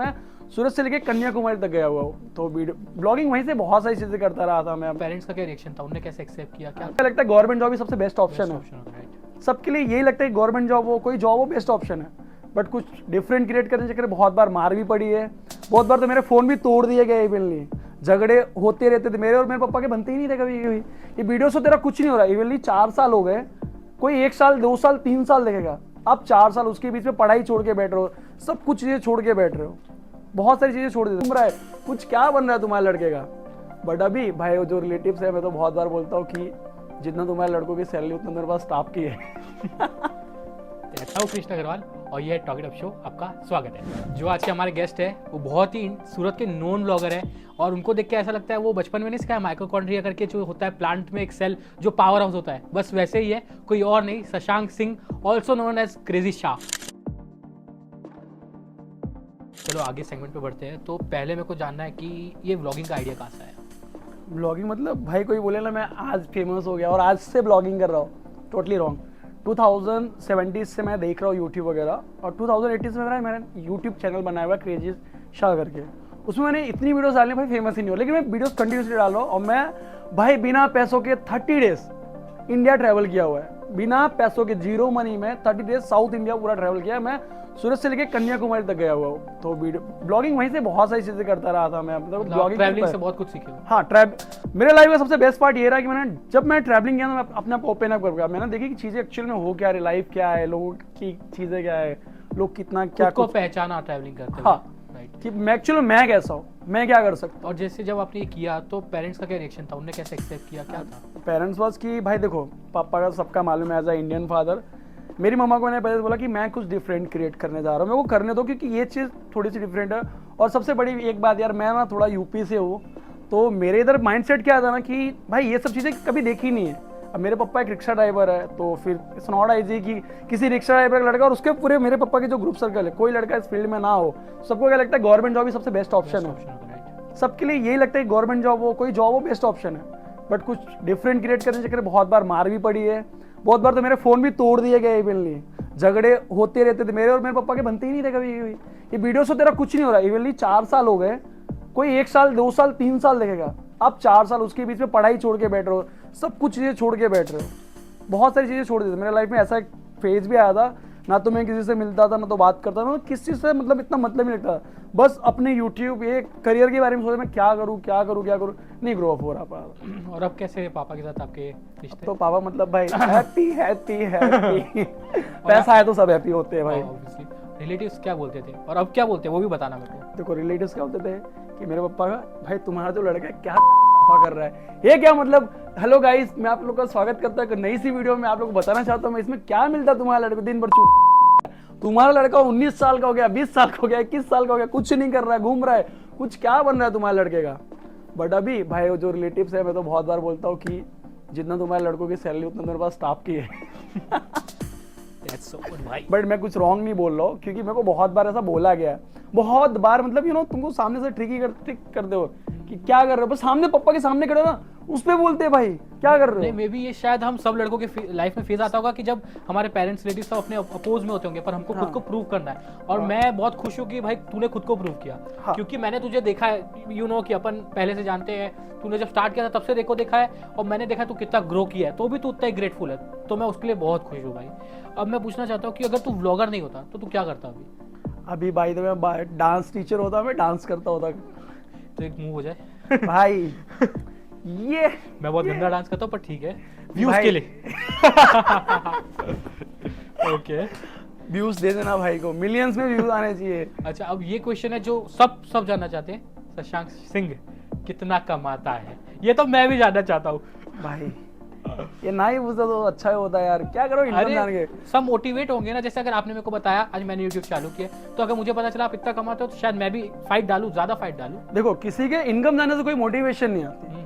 मैं सूरत से लेके कन्याकुमारी तक गया हुआ हूँ, तो ब्लॉगिंग वहीं से बहुत सारी चीजें करता रहा था मैं। पेरेंट्स का क्या रिएक्शन था, उन्होंने कैसे एक्सेप्ट किया? क्या मुझे लगता है गवर्नमेंट जॉब ही सबसे बेस्ट ऑप्शन है। राइट। सबके लिए यही लगता है गवर्नमेंट जॉब हो, कोई जॉब हो, बेस्ट ऑप्शन है। बट कुछ डिफरेंट क्रिएट करने के चक्कर में बहुत बार मार भी पड़ी है, बहुत बार तो मेरे फोन भी तोड़ दिए गए इवनली। झगड़े होते रहते थे मेरे और मेरे पापा के, बनते ही नहीं थे कभी कभी। ये वीडियो से तेरा कुछ नहीं हो रहा, इवनली 4 साल हो गए, कोई 1 साल 2 साल 3 साल देखेगा, आप 4 साल उसके बीच में पढ़ाई छोड़ के बैठ रहे हो, सब कुछ चीजें छोड़ के बैठ रहे हो, बहुत सारी चीजें छोड़ देते। घूम रहा है, कुछ क्या बन रहा है तुम्हारे लड़के का। बट अभी भाई जो रिलेटिव्स है, मैं तो बहुत बार बोलता हूँ कि जितना तुम्हारे लड़कों की सैलरी उतना मेरे पास स्टाफ की है। अच्छा, कृष्ण अग्रवाल और ये टॉक इट अप शो, आपका स्वागत है। जो आज के हमारे गेस्ट है वो बहुत ही सूरत के नोन ब्लॉगर है और उनको देख के ऐसा लगता है वो बचपन में नहीं सिखाया माइटोकॉन्ड्रिया करके जो होता है प्लांट में एक सेल जो पावर हाउस होता है, बस वैसे ही है, कोई और नहीं। Shashank Singh, also known as crazy Shah. चलो आगे सेगमेंट पे बढ़ते हैं। तो पहले मेरे को जानना है कि ये व्लॉगिंग का आइडिया कहाँ से आया? ब्लॉगिंग मतलब भाई कोई बोले ना मैं आज फेमस हो गया और आज से ब्लॉगिंग कर रहा हूँ, टोटली रॉन्ग। 2017 से मैं देख रहा हूँ यूट्यूब वगैरह, और 2018 से मैंने यूट्यूब चैनल बनाया हुआ है क्रेजी शाह करके। उसमें मैंने इतनी वीडियोस डाली, भाई फेमस ही नहीं हो, लेकिन मैं वीडियोस कंटिन्यूसली डाल रहा हूँ। और मैं भाई बिना पैसों के 30 डेज इंडिया ट्रैवल किया हुआ है, बिना पैसों के, जीरो मनी में 30 डेज साउथ इंडिया पूरा ट्रैवल किया है। मैं सूरत से लेके कन्याकुमारी तक गया हुआ हूँ, तो ब्लॉगिंग वहीं से बहुत सारी चीजें करता रहा था मैं। मतलब ब्लॉगिंग ट्रैवलिंग से बहुत कुछ सीखे हो? हाँ, मेरे लाइफ का सबसे बेस्ट पार्ट ये रहा कि जब मैं ट्रैवलिंग किया तो मैं अपने आप ओपन अप कर गया। मैंने देखी कि चीजें एक्चुअल में हो क्या रही, लाइफ क्या है, लोगों की चीजें क्या है, लोग कितना क्या को पहचाना ट्रैवलिंग करते। हाँ, कि मैं एक्चुअली मैं कैसा हूँ, मैं क्या कर सकता हूँ। और जैसे जब आपने ये किया तो पेरेंट्स का क्या रिएक्शन था, उन्होंने कैसे एक्सेप्ट किया, क्या था? पेरेंट्स बस कि भाई देखो, पापा का सबका मालूम है एज अ इंडियन फादर। मेरी मम्मा को मैंने पहले बोला कि मैं कुछ डिफरेंट क्रिएट करने जा रहा हूँ, मेरे को करने दो, क्योंकि ये चीज़ थोड़ी सी डिफरेंट है। और सबसे बड़ी एक बात यार, मैं ना थोड़ा यूपी से हूँ, तो मेरे इधर माइंडसेट क्या था ना कि भाई ये सब चीज़ें कभी देखी नहीं है। अब मेरे पापा एक रिक्शा ड्राइवर है, तो फिर इट्स नॉट इजी कि किसी रिक्शा ड्राइवर का लड़का, और उसके पूरे मेरे पापा के जो ग्रुप सर्कल है, कोई लड़का इस फील्ड में ना हो, सबको क्या लगता है गवर्नमेंट जॉब ही सबसे बेस्ट ऑप्शन है। सबके लिए यही लगता है गवर्नमेंट जॉब हो, कोई जॉब हो, बेस्ट ऑप्शन है। बट कुछ डिफरेंट क्रिएट करने के चक्कर में बहुत बार मार भी पड़ी है, बहुत बार तो मेरे फोन भी तोड़ दिए गए इवनली। झगड़े होते रहते थे मेरे और मेरे पापा के, बनते ही नहीं थे कभी कभी। ये वीडियो से तेरा कुछ नहीं हो रहा, इवनली 4 साल हो गए, कोई 1 साल 2 साल 3 साल देखेगा, आप 4 साल उसके बीच में पढ़ाई छोड़ के बैठ रहे हो, सब कुछ चीजें छोड़ के बैठ रहे हो, बहुत सारी चीजें छोड़ देते। मेरे लाइफ में ऐसा एक फेज भी आया था, ना तो मैं किसी से मिलता था, ना तो बात करता था, किस चीज़ से मतलब इतना मतलब नहीं लगता, बस अपने यूट्यूब ये करियर के बारे में सोचा, मैं क्या करूँ क्या करूँ क्या करूँ, नहीं ग्रो अप हो रहा पापा। और अब कैसे पापा के साथ आपके रिश्ते? तो पापा मतलब भाई हैप्पी हैप्पी हैप्पी। पैसा है तो सब हैप्पी होते हैं भाई। रिलेटिव्स क्या बोलते थे और अब क्या बोलते हैं वो भी बताना मेरे को। देखो रिलेटिव्स क्या बोलते थे कि मेरे पापा का, भाई तुम्हारा जो लड़का है क्या कर रहा है, ये क्या मतलब। हेलो गाइस, मैं आप लोग का स्वागत करता हूँ नई सी वीडियो में। आप लोग को बताना चाहता हूँ मैं, इसमें क्या मिलता है तुम्हारे लड़के दिन भर तुम्हारा लड़का 19 साल का हो गया, 20 साल का हो गया, 21 साल का हो गया, कुछ नहीं कर रहा है, घूम रहा है, कुछ क्या बन रहा है तुम्हारे लड़के का। बट अभी भाई जो रिलेटिव्स है, मैं तो बहुत बार बोलता हूँ कि जितना तुम्हारे लड़कों की सैलरी उतना मेरे पास स्टाफ की है। बट मैं कुछ रॉन्ग नहीं बोल रहा हूँ, क्योंकि मेरे को बहुत बार ऐसा बोला गया है, बहुत बार। मतलब तुमको सामने से ट्रिक कर दो कि क्या कर रहे हो, बस सामने पापा के सामने खड़े ना, उस पे बोलते हैं भाई क्या कर रहे हो। मे बी ये शायद हम सब लड़कों के लाइफ में फेज आता होगा कि जब हमारे पेरेंट्स रिलेटिव सब अपने अपोज में होते होंगे, पर हमको खुद को प्रूव करना है। और मैं बहुत खुश हूँ कि भाई तूने खुद को प्रूव किया, क्योंकि मैंने तुझे देखा है, कि अपन पहले से जानते हैं, तूने जब स्टार्ट किया था तब से देखा है, और मैंने देखा तू कितना ग्रो किया है, तो भी तू उतना ही ग्रेटफुल है, तो मैं उसके लिए बहुत खुश हूँ भाई। अब मैं पूछना चाहता हूँ कि अगर तू व्लॉगर नहीं होता तो तू क्या करता अभी भाई तो मैं डांस टीचर होता, मैं डांस करता होता। तो एक मूव हो जाए भाई ये मैं बहुत गंदा डांस करता हूँ, पर ठीक है, व्यूज के लिए। ओके, व्यूज दे देना भाई को, मिलियंस में व्यूज आने चाहिए। अच्छा, अब ये क्वेश्चन है जो सब जानना चाहते हैं, शशांक सिंह कितना कमाता है, ये तो मैं भी जानना चाहता हूँ भाई। ये ना ही पूछता तो अच्छा होता है यार, क्या करो इनकम जान के। सब मोटिवेट होंगे ना, जैसे अगर आपने मेरे को बताया आज मैंने यूट्यूब चालू किया, तो अगर मुझे पता चला आप इतना कमाते हो तो शायद मैं भी फाइट डालूं, ज्यादा फाइट डालूं। देखो किसी के इनकम जाने से कोई मोटिवेशन नहीं आती।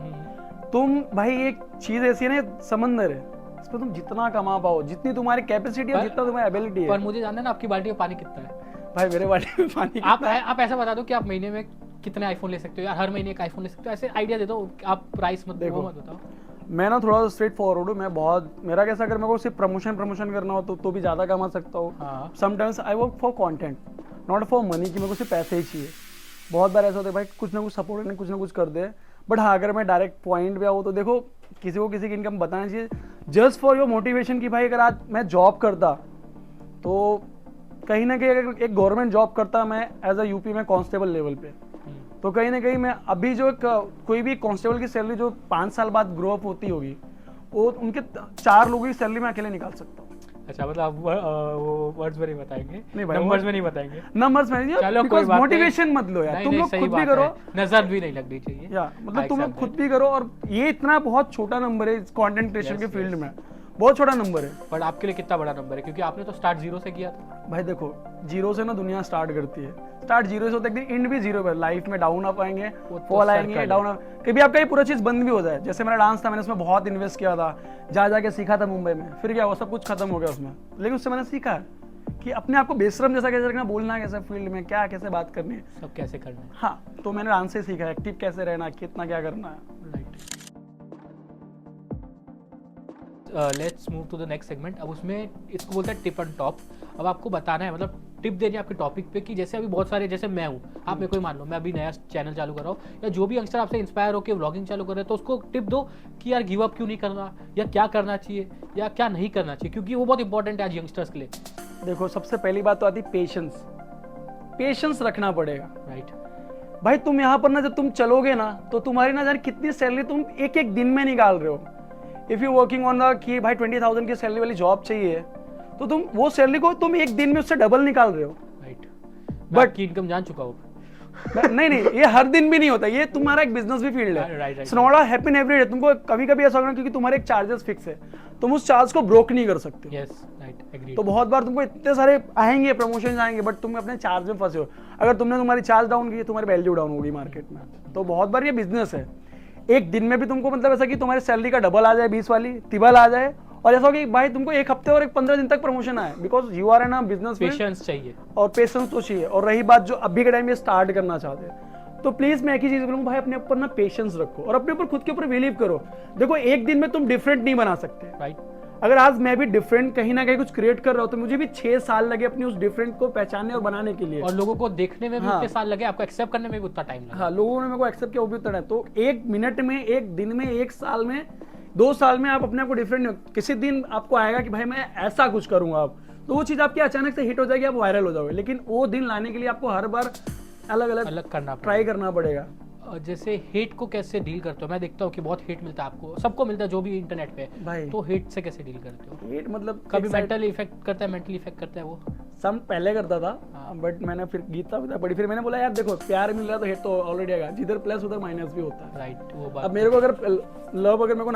तुम भाई एक चीज ऐसी है ना, समंदर है, इसमें तुम जितना कमा पाओ, जितनी तुम्हारी कैपेसिटी है, जितना तुम्हारी एबिलिटी है। पर मुझे जानना है ना, आपकी बाल्टी में पानी कितना है? भाई मेरे बाल्टी में पानी आप ऐसा बता दो कि आप महीने में कितने आईफोन ले सकते हो, या हर महीने एक आईफोन ले सकते हो, ऐसे आइडिया दे दो। आप प्राइस मत बताओ। मैं ना थोड़ा स्ट्रेट फॉरवर्ड हूँ, मैं बहुत, मेरा कैसा, अगर मेरे को सिर्फ प्रमोशन करना हो तो भी ज्यादा कमा सकता हूँ। Sometimes I work for content. Not for money कि मेरे को सिर्फ पैसे ही चाहिए। बहुत बार ऐसा होता है भाई कुछ ना कुछ सपोर्ट करने कुछ ना कुछ कर दे, बट हाँ अगर मैं डायरेक्ट पॉइंट पे आऊँ तो देखो किसी को किसी की इनकम बताना चाहिए जस्ट फॉर योर मोटिवेशन कि भाई अगर आज मैं जॉब करता तो कहीं ना कहीं अगर एक गवर्नमेंट जॉब करता मैं एज अ यूपी में कांस्टेबल लेवल पे, तो कहीं ना कहीं मैं अभी जो कोई भी कांस्टेबल की सैलरी जो 5 साल बाद ग्रो अप होती होगी वो उनके 4 लोगों की सैलरी मैं अकेले निकाल सकता हूँ। अच्छा मतलब आप वो वर्ड्स में नहीं बताएंगे, नहीं भाई, नंबर्स में नहीं बताएंगे, नंबर्स में नहीं, चलो कोई बिकॉज़ बात मोटिवेशन मत लो यार, नहीं, तुम नहीं, लोग सही खुद भी बात करो, है, नजर भी नहीं लगनी चाहिए। या मतलब I तुम लोग accept खुद that. भी करो, और ये इतना बहुत छोटा नंबर है कंटेंट क्रिएशन के फील्ड में, बहुत छोटा नंबर है। बट आपके लिए कितना बड़ा नंबर है, क्योंकि आपने तो स्टार्ट जीरो से किया था। भाई देखो जीरो से ना दुनिया स्टार्ट करती है, स्टार्ट जीरो से होता है, एंड भी जीरो पे, लाइफ में डाउन अप आएंगे, वो तो फॉल circle आएंगे, है। डाउन अप, कभी आपका ये पूरा चीज बंद भी हो जाए। जैसे मेरा डांस था, मैंने उसमें बहुत इन्वेस्ट किया था, जा जाके सीखा था मुंबई में, फिर क्या हुआ, सब कुछ खत्म हो गया उसमें, लेकिन उससे मैंने सीखा कि अपने आप को बेशरम जैसा कैसे रखना, बोलना कैसे फील्ड में, क्या कैसे बात करनी है, सब कैसे करना है। हाँ तो मैंने डांस से सीखा, एक्टिव कैसे रहना, कितना क्या करना है। Right, let's move to the next segment. अब उसमें इसको बोलते हैं टिप एंड टॉप। अब आपको बताना है, मतलब टिप देनी है आपके टॉपिक पे कि जैसे अभी बहुत सारे, जैसे मैं हूँ, आप मेरे को ही मान लो, मैं अभी नया चैनल चालू कर रहा हूँ, या जो भी यंगस्टर आपसे इंस्पायर होकर व्लॉगिंग चालू कर रहे हैं, तो उसको टिप दो कि यार गिव अप क्यों नहीं करना, या क्या करना चाहिए या क्या नहीं करना चाहिए, क्योंकि वो बहुत इंपॉर्टेंट है आज यंगस्टर्स के लिए। देखो सबसे पहली बात तो आती है पेशेंस, पेशेंस रखना पड़ेगा। राइट, भाई तुम यहाँ पर ना जब तुम चलोगे ना तो तुम्हारी ना जाने कितनी सैलरी तुम एक एक दिन में निकाल रहे हो। If you working on the कि भाई 20,000 की सैलरी वाली जॉब चाहिए, तो तुम वो सैलरी को तुम एक दिन में उससे डबल निकाल रहे हो। राइट, But- बट की इनकम जान चुका हूँ। नहीं नहीं, ये हर दिन भी नहीं होता, ये तुम्हारा एक बिजनेस भी फील्ड है। Right, right, it's not happen every day. तुमको कभी कभी ऐसा होगा क्योंकि तुम्हारे एक चार्जेस फिक्स है, तुम उस चार्ज को ब्रोक नहीं कर सकते। Yes, right, agree. तो बहुत बार तुमको इतने सारे आएंगे, प्रमोशन आएंगे, बट तुम अपने चार्ज में फंसे हो। अगर तुमने तुम्हारी चार्ज डाउन की, तुम्हारी वैल्यू डाउन होगी मार्केट में। तो बहुत बार ये बिजनेस है, एक दिन में भी तुमको मतलब ऐसा कि तुम्हारी सैलरी का डबल आ जाए, 20 वाली तिबल आ जाए, और ऐसा हो कि भाई तुमको एक हफ्ते और एक 15 दिन तक प्रमोशन आए, because you are an business. Patience चाहिए, और पेशेंस तो चाहिए। और रही बात जो अभी के टाइम में स्टार्ट करना चाहते हैं, तो प्लीज मैं एक ही चीज बोलूंगा, भाई अपने ऊपर ना पेशेंस रखो और अपने ऊपर खुद के ऊपर बिलीव करो। देखो एक दिन में तुम डिफरेंट नहीं बना सकते। राइट। अगर आज मैं भी डिफरेंट कहीं ना कहीं कुछ क्रिएट कर रहा हूँ, तो मुझे भी 6 साल लगे अपनी उस डिफरेंट को पहचानने और बनाने के लिए। और लोगों को देखने में भी हाँ। उतने साल लगे, आपको एक्सेप्ट करने में भी उतना टाइम लगा। हाँ, लोगों ने मेरे को एक्सेप्ट किया, वो भी उतना है। तो 1 मिनट में, 1 दिन में, 1 साल में, 2 साल में आप अपने आप को डिफरेंट, किसी दिन आपको आएगा कि भाई मैं ऐसा कुछ करूंगा अब, तो वो चीज आपकी अचानक से हिट हो जाएगी, आप वायरल हो जाओगे। लेकिन वो दिन लाने के लिए आपको हर बार अलग अलग करना ट्राई करना पड़ेगा। और जैसे हेट को कैसे डील करते हो? मैं देखता हूँ कि बहुत हेट मिलता है आपको, सबको मिलता है जो भी इंटरनेट पे भाई तो हेट से कैसे डील करते हो? हेट मतलब कभी एक side- मेंटली इफेक्ट करता है, मेंटली इफेक्ट करता है वो? सम पहले करता था, हाँ। बट मैंने फिर गीता विता पढ़ी, फिर मैंने बोला यार देखो प्यार मिल रहा है तो हेट तो ऑलरेडी आएगा, जिधर प्लस उधर माइनस भी होता है। राइट, वो बात। अब मेरे को अगर लव अगर मेरे को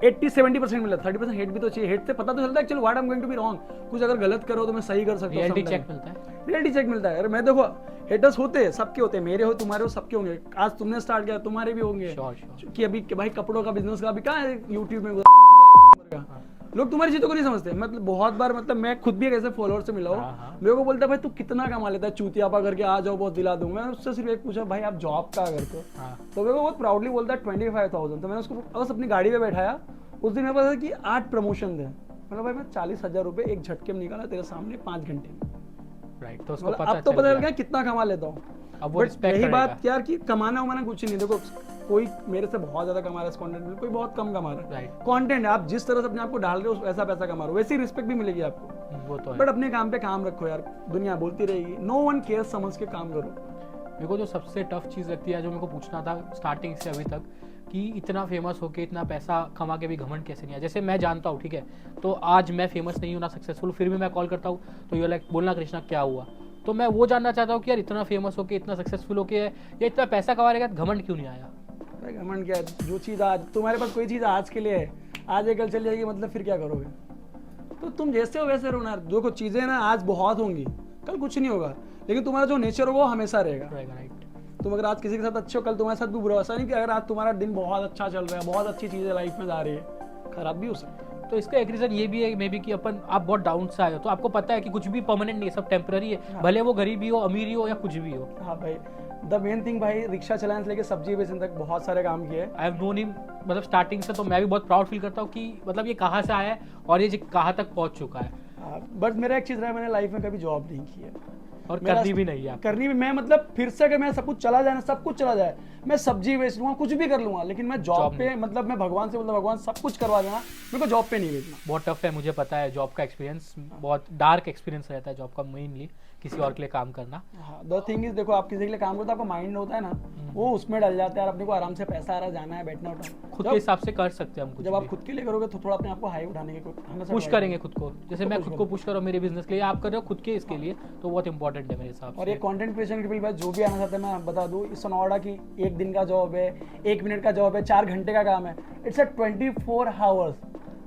80-70% मिला, 30% हेट भी तो चाहिए। हेट से पता तो चलता है चलो what I am going to be wrong, कुछ अगर गलत करो तो मैं सही कर सकता हूँ। रियलिटी चेक मिलता है। रियलिटी चेक मिलता है। अरे मैं देखो हेटर्स होते हैं, सबके होते हैं, मेरे हो, तुम्हारे हो, सबके होंगे। आज तुमने स्टार्ट किया, तुम्हारे भी होंगे। Sure sure. कि अभी कि भाई कपड़ों का बिजनेस का अभी कहाँ है यूट्यूब में हाँ। लोग तुम्हारी चीजों को नहीं समझते। मतलब बहुत बार, मतलब मैं खुद भी एक ऐसे फॉलोअर से मिला हूँ, हाँ। मेरे को बोलता है भाई तू कितना कमा लेता है, चूतियापा करके आ जाओ बहुत दिला दूंगा। मैंने उससे सिर्फ एक पूछा भाई आप जॉब क्या करते हो, हाँ। तो मेरे को बहुत प्राउडली बोलता है 25,000। तो मैंने उसको बस अपनी गाड़ी में बैठाया, उस दिन मेरे पास कि 8 प्रमोशन थे। मतलब भाई मैं 40,000 रुपए एक झटके में निकाला तेरे सामने 5 घंटे में। राइट, तो उसको मतलब पता अब तो चल पता चल गया। गया कितना कमा लेता हूँ। अब वो बट रिस्पेक्ट यही करेगा। बात यार कि कमाना उमाना कुछ नहीं। देखो कोई मेरे से बहुत ज्यादा कमा रहा है इस कंटेंट में, कोई बहुत कम कमा रहा है। राइट, कंटेंट है, आप जिस तरह से अपने आप को डाल रहे हो वैसा पैसा कमा रहे हो, वैसी रिस्पेक्ट भी मिलेगी आपको। वो तो है। बट अपने काम पे काम रखो यार, दुनिया बोलती रहेगी, नो वन केयर, समझ के काम करो। मेरे को जो सबसे टफ चीज़ लगती है, जो मेरे को पूछना था स्टार्टिंग से अभी तक, कि इतना फेमस होके इतना पैसा कमा के भी घमंड कैसे नहीं है? जैसे मैं जानता हूँ, ठीक है, तो आज मैं फेमस नहीं हूँ ना सक्सेसफुल, फिर भी मैं कॉल करता हूँ तो यू लाइक बोलना कृष्णा क्या हुआ? तो मैं वो जानना चाहता हूँ कि यार इतना फेमस होके इतना सक्सेसफुल होके या इतना पैसा कमा रहेगा, घमंड क्यों नहीं आया? भाई घमंड क्या है, जो चीज़ आज तुम्हारे पास, कोई चीज़ आज के लिए है, आज है कल चली जाएगी, मतलब फिर क्या करोगे? तो तुम जैसे हो वैसे रहो ना। जो कुछ चीज़ें ना आज बहुत होंगी, कल कुछ नहीं होगा, लेकिन तुम्हारा जो नेचर होगा वो हमेशा रहेगा। राइट। तुम अगर आज किसी के साथ अच्छे हो, कल तुम्हारे साथ भी बुरा हो। ऐसा नहीं कि अगर आज तुम्हारा दिन बहुत अच्छा चल रहा है, बहुत अच्छी चीज़ें लाइफ में जा रही है, खराब भी हो सकता है। तो इसका एक रीज़न ये भी है मे बी कि आप बहुत डाउन से आए हो, तो आपको पता है कि कुछ भी परमानेंट नहीं है, सब टेम्पररी है, भले वो गरीबी हो, अमीरी हो या कुछ भी हो। हाँ भाई, द मेन थिंग भाई, रिक्शा चलाने से लेके सब्जी बेचने तक बहुत सारे काम किए। आई हैव नोन हिम, मतलब स्टार्टिंग से, तो मैं भी बहुत प्राउड फील करता हूँ कि मतलब ये कहाँ से आया है और ये कहाँ तक पहुँच चुका है। बट मेरा एक चीज़ रहा है, मैंने लाइफ में कभी जॉब नहीं की है। और मेरा करनी भी नहीं है। करनी भी मैं मतलब फिर से अगर मैं सब कुछ चला जाए ना, सब कुछ चला जाए, मैं सब्जी बेच लूंगा, कुछ भी कर लूंगा, लेकिन मैं जॉब पे मतलब मैं भगवान से मतलब भगवान सब कुछ करवा देना, मेरे को जॉब पे नहीं भेजना। बहुत टफ है, मुझे पता है। जॉब का एक्सपीरियंस बहुत डार्क एक्सपीरियंस रहता है जॉब का, मेनली किसी और के लिए काम करना। हाँ, द थिंग इज देखो, आप किसी के लिए काम करते हो, आपका माइंड होता है ना, वो उसमें डल जाता है, और अपने को आराम से पैसा आ रहा, जाना है, बैठना उठना। खुद के हिसाब से कर सकते हैं हम कुछ जब आप भी। खुद के लिए करोगे तो थोड़ा अपने आप को हाई उठाने की पुश करेंगे खुद को, जैसे मैं खुद को पुश कर रहा हूँ मेरे बिजनेस के लिए, आप कर रहे हो खुद के इसके लिए, तो बहुत इंपॉर्टेंट है मेरे हिसाब और से। ये कंटेंट क्रिएशन के लिए जो भी आना चाहता है मैं बता दूं, इट्स नॉट कि 1 दिन का जॉब है, 1 मिनट का जॉब है, 4 घंटे का काम है। It's a 24 hours,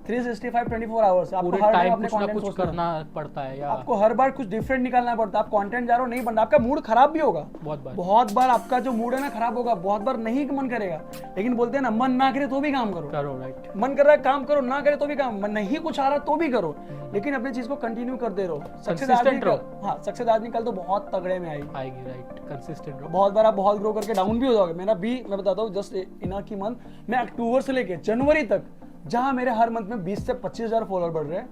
365 24 hours. आपको पूरे हर टाइम टाइम अपने कुछ ना कंटेंट कुछ करना पड़ता है या आपको हर बार कुछ डिफरेंट निकालना पड़ता है। आप कंटेंट जा रहे हो, नहीं बनना, आपका मूड खराब भी होगा बहुत बार आपका जो मूड है ना खराब होगा, बहुत बार नहीं मन करेगा, लेकिन बोलते हैं ना मन ना करे तो भी काम करो। राइट। मन कर रहा है काम करो, ना करे तो भी काम, मन नहीं कुछ आ रहा तो भी करो, लेकिन अपनी चीज को कंटिन्यू करते रहो। सक्सेस आज नहीं कल, हाँ सक्सेस आज नहीं कल तो बहुत तगड़े में आएगी। राइट, कंसिस्टेंट रहो। बहुत बार आप बहुत ग्रो करके डाउन भी हो जाओगे। मेरा भी मैं बताता हूँ, जस्ट इन की मंथ मैं अक्टूबर से लेके जनवरी तक, जहां मेरे हर मंथ में 20 से 25,000 फॉलोअर बढ़ रहे हैं,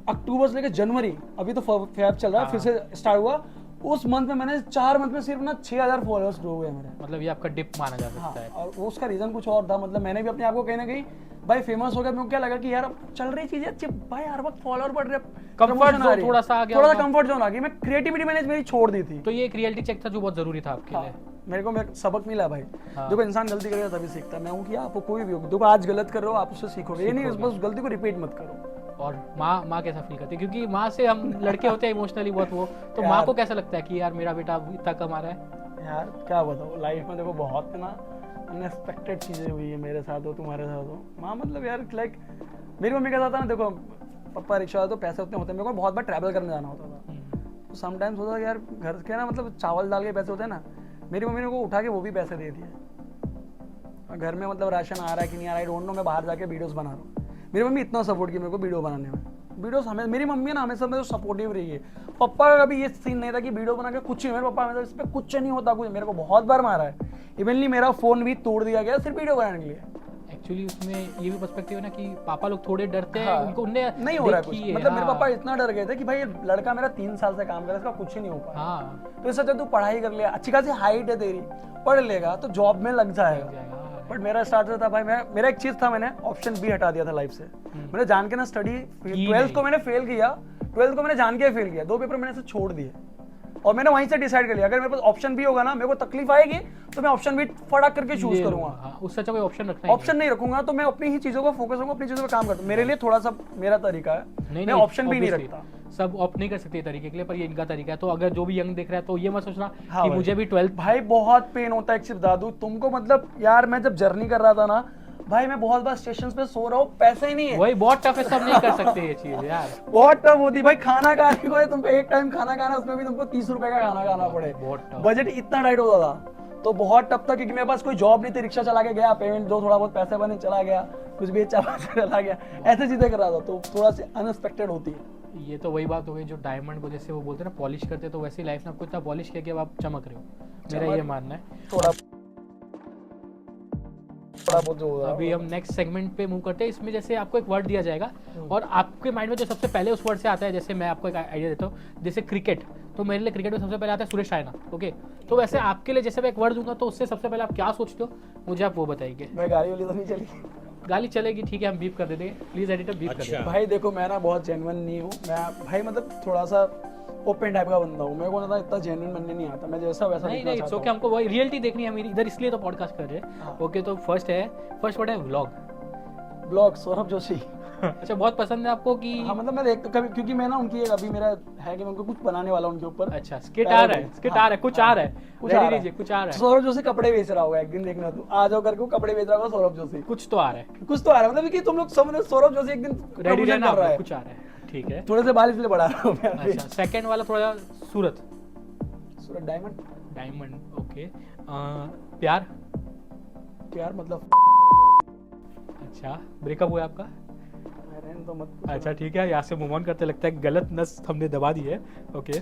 अक्टूबर से लेकर जनवरी, अभी तो फैब चल रहा है, फिर से स्टार्ट हुआ, उस मंथ में मैंने 4 मंथ में सिर्फ ना 6,000 फॉलोअर्स ग्रो हुए मेरे। मतलब ये आपका डिप माना जा सकता है। और वो उसका रीजन कुछ और था, मतलब मैंने भी अपने आप को कहीं ना कहीं भाई फेमस हो गया, मेरे को क्या लगा कि यार चल रही चीजें अच्छी, भाई हर वक्त फॉलोअर बढ़ रहे, कंफर्ट जोन थोड़ा सा आ गया, थोड़ा सा कंफर्ट जोन आ गया, मैं क्रिएटिविटी मैंने मेरी छोड़ दी थी। तो ये एक रियलिटी चेक था जो बहुत जरूरी था आपके लिए। मेरे को सबक मिला भाई। देखो इंसान गलती करेगा तभी सीखता है। मैं हूँ कि आपको कोई भी हो, देखो आज गलत कर रहे हो, आप उससे सीखोगे, ये नहीं बस गलती को रिपीट मत करो। और माँ कैसा फील करती है, क्योंकि माँ से हम लड़के होते हैं इमोशनली बहुत वो, तो माँ को कैसा लगता है कि यार मेरा बेटा इतना कमा रहा है? यार क्या बताओ, लाइफ में देखो बहुत ना अनएक्सपेक्टेड चीजें हुई है मेरे साथ हो, तुम्हारे साथ हो। माँ मतलब यार लाइक मेरी मम्मी कहता था ना, देखो पापा रिक्शा तो पैसे उतने होते हैं, मेरे को बहुत बार ट्रैवल करने जाना होता था, तो समटाइम्स होता था यार घर के ना मतलब चावल दाल के पैसे होते हैं ना, मेरी मम्मी ने को उठा के वो भी पैसे दे दिए। घर में मतलब राशन आ रहा है कि नहीं आ रहा है, डोंट नो, मैं बाहर जाके वीडियोस बना रहा हूँ, मेरी मम्मी इतना सपोर्ट की मेरे को वीडियो बनाने में। वीडियोस हमें मेरी मम्मी ना हमेशा मेरे सपोर्टिव रही है। पापा का कभी ये सीन नहीं था कि वीडियो बना के कुछ नहीं, मेरे पापा हमेशा इस पर कुछ नहीं होता कुछ, मेरे को बहुत बार मारा है, इवनली मेरा फोन भी तोड़ दिया गया सिर्फ वीडियो बनाने के लिए। एक्चुअली उसमें ये भी पर्सपेक्टिव है ना कि पापा लोग थोड़े डरते हैं, उनको उन्हें नहीं हो रहा है कुछ, मतलब मेरे पापा इतना डर गए थे कि भाई ये लड़का मेरा 3 साल से काम कर रहा है, इसका कुछ ही नहीं हो पाया, तो इससे अच्छा तू पढ़ाई कर ले, अच्छी खासी हाइट है तेरी, पढ़ लेगा तो जॉब में लग जाएगा। बट मेरा स्टार्ट था भाई, मेरा एक चीज था, मैंने ऑप्शन बी हटा दिया था लाइफ से। मैंने जान के ना स्टडी 12th को मैंने फेल किया, 12th को मैंने जान के फेल किया, 2 पेपर मैंने ऐसे छोड़ दिए, और मैंने वहीं से डिसाइड कर लिया अगर मेरे पास ऑप्शन बी होगा ना, मेरे को तकलीफ आएगी तो मैं ऑप्शन बी फटाक करके चूज करूंगा, उससे अच्छा कोई ऑप्शन रखना ऑप्शन नहीं रखूंगा, तो मैं अपनी ही चीजों को फोकस करूंगा, अपनी चीजों पे काम करता हूं। मेरे लिए थोड़ा सा मेरा तरीका है, मैं ऑप्शन भी नहीं रखता। सब ऑप्ट नहीं कर सकते तरीके के लिए, पर ये इनका तरीका है। तो अगर जो भी यंग देख रहा है तो ये मत सोचना कि मुझे भी 12th भाई बहुत पेन होता है। एक चीज बता दूं तुमको, मतलब यार मैं जब जर्नी कर रहा था ना भाई, मैं बहुत बार स्टेशन पे सो रहा हूँ, पैसे ही नहीं है, वही बहुत टफ है, सब नहीं कर सकते ये चीज यार, बहुत टफ होती भाई। खाना खाने को तुमको एक टाइम खाना खाना, उसमें भी तुमको 30 रुपए का खाना खाना पड़े, बजट इतना टाइट होता था, तो बहुत टफ था, क्योंकि मेरे पास कोई जॉब नहीं थी, रिक्शा चला के गया, पेमेंट दो, थोड़ा बहुत पैसे बने, चला गया, कुछ बेचा चला गया, ऐसे चीजें कर रहा था, तो थोड़ा सी अनएक्सपेक्टेड होती है। ये तो वही बात हो गई जो डायमंड को जैसे वो बोलते हैं ना पॉलिश करते, तो वैसे लाइफ में आपको इतना पॉलिश किया कि अब आप चमक रहे हो, मेरा ये मानना है। थोड़ा बहुत जो अभी हम नेक्स्ट सेगमेंट पे मूव करते हैं। इसमें जैसे आपको एक वर्ड दिया जाएगा और आपके माइंड में जो सबसे पहले उस वर्ड से आता है, जैसे मैं आपको एक आइडिया देता हूँ, जैसे क्रिकेट, तो मेरे लिए क्रिकेट में सबसे पहले आता है सुरेश रायना, ओके। तो वैसे आपके लिए जैसे मैं एक वर्ड दूंगा तो उससे सबसे पहले आप क्या सोचते हो, मुझे आप वो बताइए। मैं गाड़ी वाली तो नहीं चली, गाली चलेगी, ठीक है, हम बीप कर देंगे, प्लीज एडिटर बीप कर देंगे। भाई देखो मैं ना बहुत जेन्युइन नहीं हूँ, मैं भाई मतलब थोड़ा सा ओपन टाइप का बंदा हूँ, मेरे को ना इतना जेन्युइन बनने नहीं आता, मैं जैसा वैसा नहीं नहीं, ओके, हमको वही रियलिटी देखनी है मेरी इधर, इसलिए तो पॉडकास्ट कर रहे हैं। ओके, तो फर्स्ट वर्ड है व्लॉग, सौरभ जोशी। अच्छा, बहुत पसंद है आपको कि? हाँ मतलब मैं देखता कभी, क्योंकि मैं ना उनकी एक अभी मेरा है कि मैं उनको कुछ बनाने वाला उनके ऊपर। अच्छा, स्किट आ रहा है, कुछ आ रहा है, कुछ आ रहा है। सौरभ जोशी कपड़े बेच रहा होगा, एक दिन देखना तू, आ जाओ करके कपड़े बेच रहा होगा सौरभ जोशी, कुछ तो आ रहा है, मतलब कि तुम लोग समझ, सौरभ जोशी एक दिन रेडी रहना कर रहा है, कुछ आ रहा है, ठीक है। थोड़े से बाल इसलिए बढ़ा रहा हूँ मैं। अच्छा, सेकंड वाला थोड़ा सूरत डायमंड, ओके। प्यार मतलब अच्छा, ब्रेकअप हुआ आपका? तो मत। अच्छा ठीक है, यहाँ से मूव ऑन करते, लगता है गलत नस हमने दबा दी है, okay.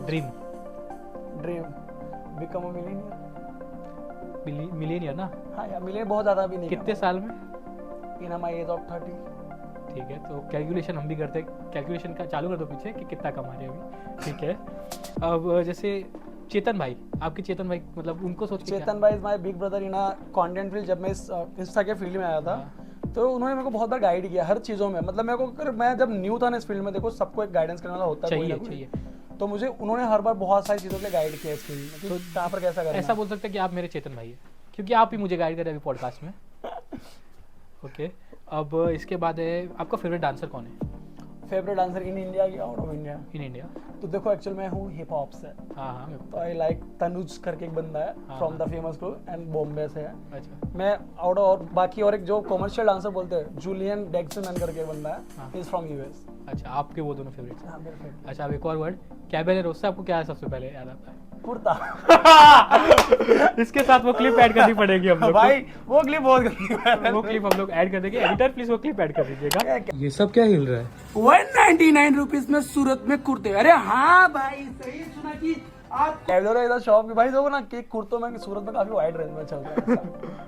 Dream become a millionaire ना? हाँ यार, मिले बहुत ज्यादा भी नहीं। कितने साल में? In my age of 30। ठीक है, तो कैलकुलेशन हम भी करते हैं, कैलकुलेशन का चालू कर दो पीछे कि कितना कमा रहे हैं अभी, ठीक है। अब जैसे चेतन भाई, आपके चेतन भाई मतलब उनको सोच के चेतन भाई is my big brother in content field. जब मैं इस इंस्टा के फील्ड में आया था तो उन्होंने मेरे को बहुत बार गाइड किया हर चीज़ों में। मतलब मेरे को अगर मैं जब न्यू था ना इस फील्ड में, देखो सबको एक गाइडेंस करने वाला होता है, कोई ना चाहिए कोई। तो मुझे उन्होंने हर बार बहुत सारी चीज़ों के लिए गाइड किया इस फील्ड में, तो कहाँ पर कैसा करना ऐसा बोल सकते हैं कि आप मेरे चेतन भाई है, क्योंकि आप ही मुझे गाइड कर रहे हैं अभी पॉडकास्ट में। ओके, अब इसके बाद है आपका फेवरेट डांसर कौन है? फेवरेट डांसर इन इंडिया या out of India? In India. तो देखो एक्चुअल मैं हूँ हिप हॉप से। हाँ हाँ, मेरे को तो आई लाइक तनुज करके एक बंदा है हाँ, from the famous crew and Bombay से है। अच्छा मैं आउट और बाकी और एक जो कॉमर्शियल डांसर बोलते हैं जूलियन डेक्सन करके एक बंदा हाँ। है, इज फ्रॉम यूएस। अच्छा, आपके वो दोनों फेवरेट हैं। हाँ मेरे favorite। अच्छा, अब एक और वर्ड, कैबेलेरो, उससे आपको क्या सबसे पहले याद आता है? कुर्ता। इसके साथ वो क्लिप ऐड करनी पड़ेगी हम लोग भाई वो क्लिप बहुत गंदी है। वो क्लिप हम लोग ऐड कर देंगे। एडिटर प्लीज वो क्लिप ऐड कर दीजिएगा। ये सब क्या हिल रहा है? 199 रुपीज में सूरत में कुर्ते। अरे हाँ भाई सही सुना कि आप कैबलेरो इधर शॉप की भाई देखो ना कि कुर्तों में सूरत में काफी वाइड रेंज में चल रहा है।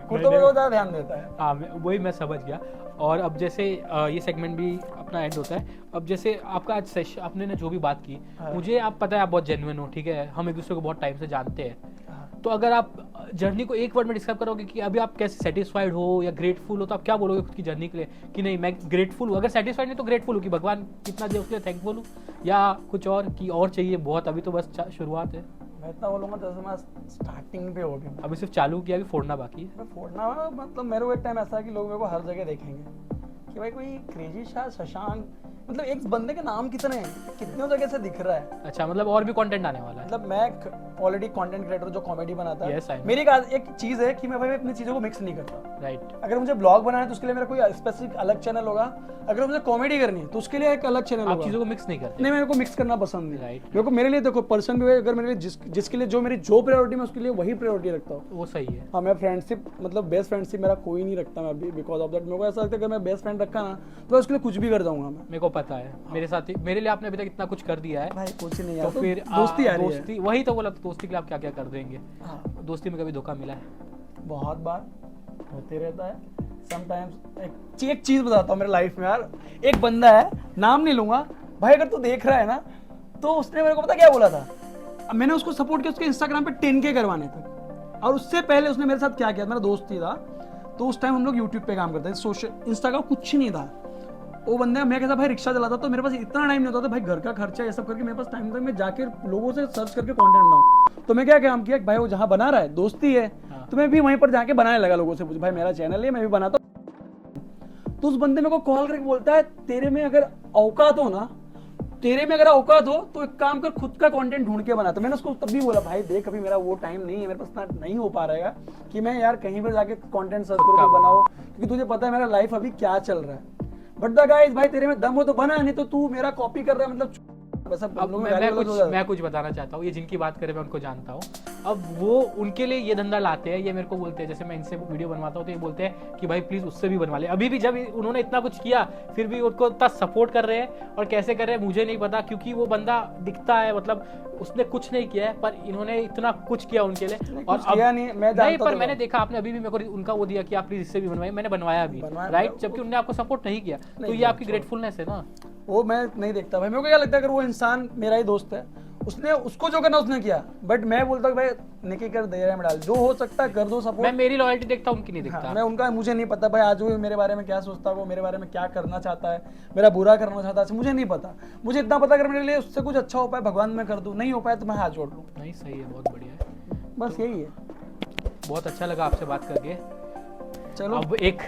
कुर्तों में बहुत ज्यादा ध्यान देता है। हाँ, वही मैं समझ गया। और अब जैसे ये सेगमेंट भी अपना एंड होता है। अब जैसे आपका आज सेशन, आपने ने जो भी बात की, मुझे आप पता है आप बहुत जेन्युइन हो, ठीक है, हम एक दूसरे को बहुत टाइम से जानते हैं। तो अगर आप जर्नी को एक वर्ड में डिस्क्राइब करोगे कि अभी आप कैसे सेटिस्फाइड हो या ग्रेटफुल हो, तो आप क्या बोलोगे खुद की जर्नी के लिए कि नहीं मैं ग्रेटफुल हूँ? अगर सेटिस्फाइड नहीं तो ग्रेटफुल हूँ कि भगवान कितना दिया उसके लिए थैंकफुल हूँ, या कुछ और कि और चाहिए बहुत, अभी तो बस शुरुआत है। मैं इतना बोलूंगा जैसे मैं स्टार्टिंग पे हो गया। अभी सिर्फ चालू किया, अभी फोड़ना बाकी है। मैं फोड़ना मतलब मेरे को एक टाइम ऐसा है कि लोग मेरे को हर जगह देखेंगे कि भाई कोई क्रेजी शाह शशांक, मतलब एक बंदे के नाम कितने हैं, कितने जगह से दिख रहा है। अच्छा, मतलब और भी कंटेंट आने वाला है। मतलब मैं ऑलरेडी कंटेंट क्रिएटर जो कॉमेडी बनाता है। Yes, I know. मेरी एक चीज है कि मैं भाई अपनी चीजों को मिक्स नहीं करता। राइट। अगर मुझे ब्लॉग बनाना है तो उसके लिए मेरा कोई स्पेसिफिक अलग चैनल होगा, अगर मुझे कॉमेडी करनी है तो उसके लिए एक अलग चैनल आप होगा। चीजों को मिक्स नहीं करते। नहीं, मेरे को मिक्स करना पसंद नहीं। Right. मेरे को मेरे लिए देखो पर्सन भी अगर मेरे लिए जिसके लिए जो मेरी जो प्रायोरिटी मैं उसके लिए वही प्रायोरिटी रखता हूँ। वो सही है। हाँ, मैं फ्रेंडशिप मतलब बेस्ट फ्रेंडशिप मेरा कोई नहीं रखता मैं अभी, बिकॉज ऑफ दैट मेरे को ऐसा लगता है कि मैं बेस्ट फ्रेंड रखा ना तो मैं उसके लिए कुछ भी कर जाऊंगा मैं। मेरे को पता है, मेरे साथ ही, मेरे लिए आपने अभी तक इतना कुछ कर दिया है। भाई कुछ नहीं तो यार, फिर दोस्ती आ रही है। दोस्ती, वही तो बोला, दोस्ती के लिए आप क्या क्या कर देंगे? हाँ, दोस्ती में कभी धोखा मिला है? बहुत बार होते रहता है समटाइम्स। एक चीज बताता हूँ मेरे लाइफ में यार, एक बंदा है, नाम नहीं लूंगा भाई, अगर तू देख रहा है ना तो उसने मेरे को पता क्या बोला था। अब मैंने उसको सपोर्ट किया उसके इंस्टाग्राम पे 10K करवाने तक, और उससे पहले उसने मेरे साथ क्या किया, मेरा दोस्त ही था तो उस टाइम हम लोग यूट्यूब पे काम करते थे, सोशल इंस्टाग्राम कुछ नहीं था। वो बंदा, मैं कैसा भाई रिक्शा चलाता तो मेरे पास इतना टाइम नहीं होता था भाई, घर का खर्चा ये सब करके मेरे पास टाइम था मैं जाके लोगों से सर्च करके कंटेंट बनाऊं। तो मैं क्या काम किया, भाई वो जहाँ बना रहा है दोस्ती है, तो मैं भी वहीं पर जाके बनाने लगा, लोगों से पूछ भाई मेरा चैनल है मैं भी बनाता हूं। तो उस बंदे मेरे को कॉल करके बोलता है तेरे में अगर औकात हो ना, तेरे में अगर औकात हो तो एक काम कर, खुद का कंटेंट ढूंढ के बना। तो मैंने उसको तब भी बोला भाई देख अभी मेरा वो टाइम नहीं है, मेरे पास इतना नहीं हो पा रहा है कि मैं यार कहीं पर जाके कंटेंट सर्च करूँ बनाओ, क्योंकि तुझे पता है मेरा लाइफ अभी क्या चल रहा है। बट द गाइस भाई तेरे में दम हो तो बना, नहीं तो तू मेरा कॉपी कर रहा है, मतलब बस अब मैं कुछ बताना चाहता हूँ, ये जिनकी बात करें मैं उनको जानता हूँ। अब वो उनके लिए ये धंधा लाते हैं, ये मेरे को बोलते हैं, जैसे मैं इनसे वीडियो बनवाता हूँ तो ये बोलते हैं कि भाई प्लीज उससे भी बनवा ले। अभी भी जब उन्होंने इतना कुछ किया फिर भी उनको इतना सपोर्ट कर रहे हैं, और कैसे कर रहे हैं मुझे नहीं पता, क्योंकि वो बंदा दिखता है, मतलब उसने कुछ नहीं किया है पर इन्होंने इतना कुछ किया उनके लिए। और किया नहीं, मैं नहीं, पर मैंने देखा आपने अभी भी मेरे को उनका वो दिया कि आप प्लीज इससे भी बनवाइए, मैंने बनवाया भी, राइट, जबकि उन्होंने आपको सपोर्ट नहीं किया। तो ये आपकी ग्रेटफुलनेस है ना। वो मैं नहीं देखता भाई, मेरे को क्या लगता है अगर वो इंसान मेरा ही दोस्त है, उसने उसको जो करना उसने किया, बट मैं बोलता हूँ भाई निकी कर दे रहा है, डाल जो हो सकता है कर दो सपोर्ट। मैं मेरी लॉयल्टी देखता हूँ, उनकी नहीं देखता। हाँ, मैं उनका, मुझे नहीं पता भाई आज वो मेरे बारे में क्या सोचता है, वो मेरे बारे में क्या करना चाहता है, मेरा बुरा करना चाहता है, मुझे नहीं पता। मुझे इतना पता अगर मेरे लिए उससे कुछ अच्छा हो पाए भगवान मैं कर दूं, नहीं हो पाए तो मैं हाथ जोड़ लूं। नहीं, सही है, बहुत बढ़िया है, बस यही है। बहुत अच्छा लगा आपसे बात करके। चलो अब एक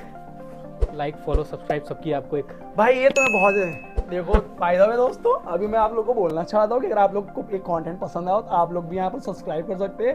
लाइक फॉलो सब्सक्राइब सबकी आपको एक भाई, ये तो मैं बहुत है। देखो फायदा में दोस्तों, अभी मैं आप लोग को बोलना चाहता हूँ कि अगर आप लोग को एक कंटेंट पसंद आया तो आप लोग भी यहाँ पर सब्सक्राइब कर सकते हैं।